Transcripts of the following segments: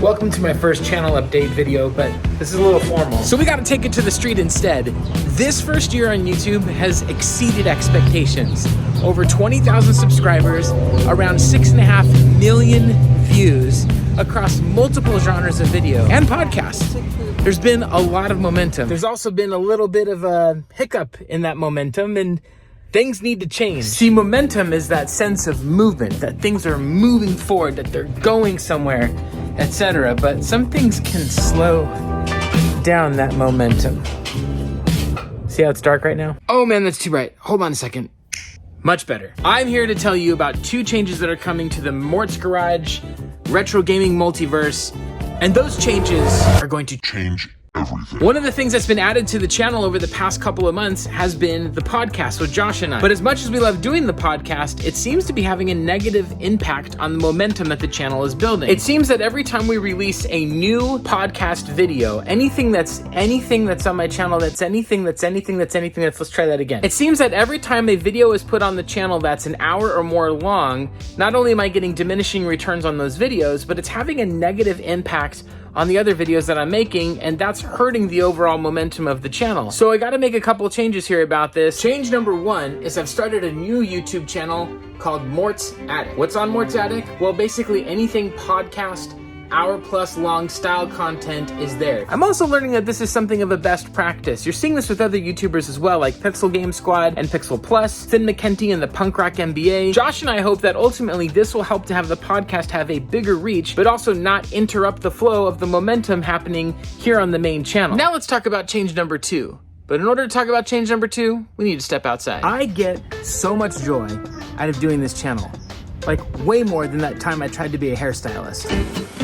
Welcome to my first channel update video, but this is a little formal. So we gotta take it to the street instead. This first year on YouTube has exceeded expectations. Over 20,000 subscribers, around 6.5 million views across multiple genres of video and podcasts. There's been a lot of momentum. There's also been a little bit of a hiccup in that momentum, and things need to change. See, momentum is that sense of movement, that things are moving forward, that they're going somewhere, etc. But some things can slow down that momentum. See how it's dark right now? Oh man, that's too bright. Hold on a second. Much better. I'm here to tell you about 2 changes that are coming to the Mort's Garage retro gaming multiverse, and those changes are going to change everything. One of the things that's been added to the channel over the past couple of months has been the podcast with Josh and I. But as much as we love doing the podcast, it seems to be having a negative impact on the momentum that the channel is building. It seems that every time we release a new podcast video, anything that's on my channel, let's try that again. It seems that every time a video is put on the channel that's an hour or more long, not only am I getting diminishing returns on those videos, but it's having a negative impact on the other videos that I'm making, and that's hurting the overall momentum of the channel. So I gotta make a couple changes here about this. Change number 1 is I've started a new YouTube channel called Mort's Attic. What's on Mort's Attic? Well, basically anything podcast, hour-plus long style content is there. I'm also learning that this is something of a best practice. You're seeing this with other YouTubers as well, like Pixel Game Squad and Pixel Plus, Finn McKenty and the Punk Rock MBA. Josh and I hope that ultimately this will help to have the podcast have a bigger reach, but also not interrupt the flow of the momentum happening here on the main channel. Now let's talk about change number 2. But in order to talk about change number 2, we need to step outside. I get so much joy out of doing this channel. Like way more than that time I tried to be a hairstylist.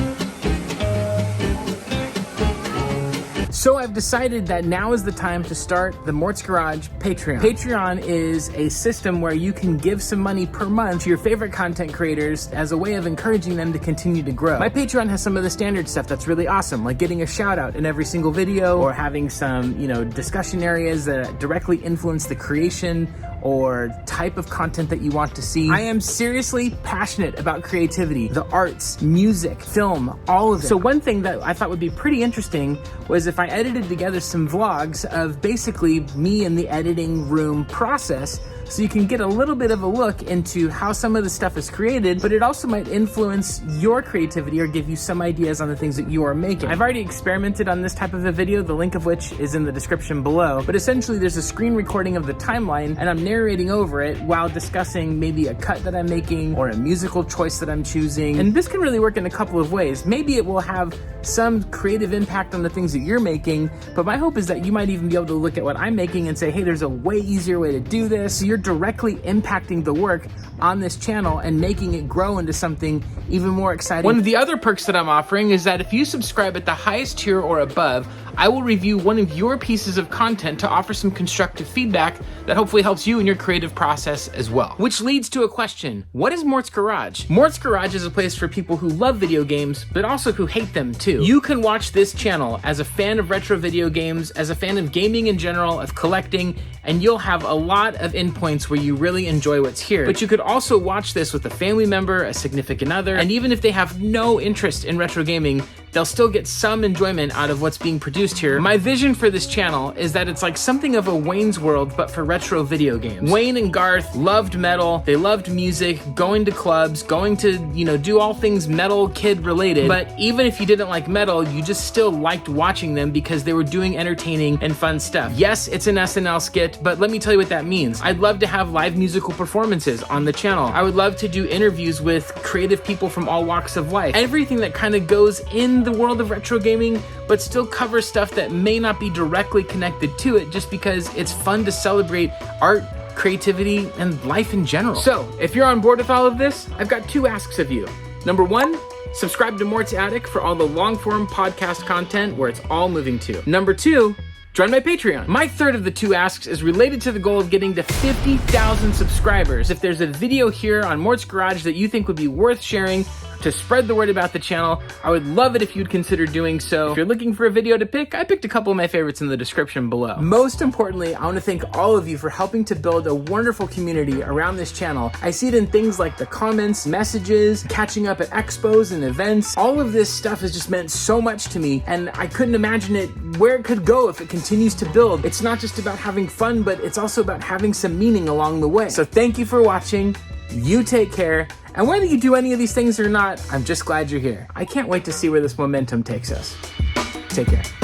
So I've decided that now is the time to start the Mort's Garage Patreon. Patreon is a system where you can give some money per month to your favorite content creators as a way of encouraging them to continue to grow. My Patreon has some of the standard stuff that's really awesome, like getting a shout out in every single video, or having some, discussion areas that directly influence the creation or type of content that you want to see. I am seriously passionate about creativity, the arts, music, film, all of it. So one thing that I thought would be pretty interesting was if I edited together some vlogs of basically me in the editing room process, so you can get a little bit of a look into how some of the stuff is created, but it also might influence your creativity or give you some ideas on the things that you are making. I've already experimented on this type of a video, the link of which is in the description below, but essentially there's a screen recording of the timeline and I'm narrating over it while discussing maybe a cut that I'm making or a musical choice that I'm choosing. And this can really work in a couple of ways. Maybe it will have some creative impact on the things that you're making, but my hope is that you might even be able to look at what I'm making and say, hey, there's a way easier way to do this. So you're directly impacting the work on this channel and making it grow into something even more exciting. One of the other perks that I'm offering is that if you subscribe at the highest tier or above, I will review one of your pieces of content to offer some constructive feedback that hopefully helps you in your creative process as well. Which leads to a question: what is Mort's Garage? Mort's Garage is a place for people who love video games, but also who hate them too. You can watch this channel as a fan of retro video games, as a fan of gaming in general, of collecting, and you'll have a lot of endpoints where you really enjoy what's here. But you could also watch this with a family member, a significant other, and even if they have no interest in retro gaming, they'll still get some enjoyment out of what's being produced here. My vision for this channel is that it's like something of a Wayne's World, but for retro video games. Wayne and Garth loved metal, they loved music, going to clubs, going to, do all things metal kid related. But even if you didn't like metal, you just still liked watching them because they were doing entertaining and fun stuff. Yes, it's an SNL skit, but let me tell you what that means. I'd love to have live musical performances on the channel. I would love to do interviews with creative people from all walks of life. Everything that kind of goes in the world of retro gaming, but still covers stuff that may not be directly connected to it, just because it's fun to celebrate art, creativity, and life in general. So if you're on board with all of this, I've got 2 asks of you. Number 1, subscribe to Mort's Attic for all the long form podcast content where it's all moving to. Number 2, join my Patreon. My third of the 2 asks is related to the goal of getting to 50,000 subscribers. If there's a video here on Mort's Garage that you think would be worth sharing to spread the word about the channel. I would love it if you'd consider doing so. If you're looking for a video to pick, I picked a couple of my favorites in the description below. Most importantly, I want to thank all of you for helping to build a wonderful community around this channel. I see it in things like the comments, messages, catching up at expos and events. All of this stuff has just meant so much to me, and I couldn't imagine it where it could go if it continues to build. It's not just about having fun, but it's also about having some meaning along the way. So thank you for watching. You take care. And whether you do any of these things or not, I'm just glad you're here. I can't wait to see where this momentum takes us. Take care.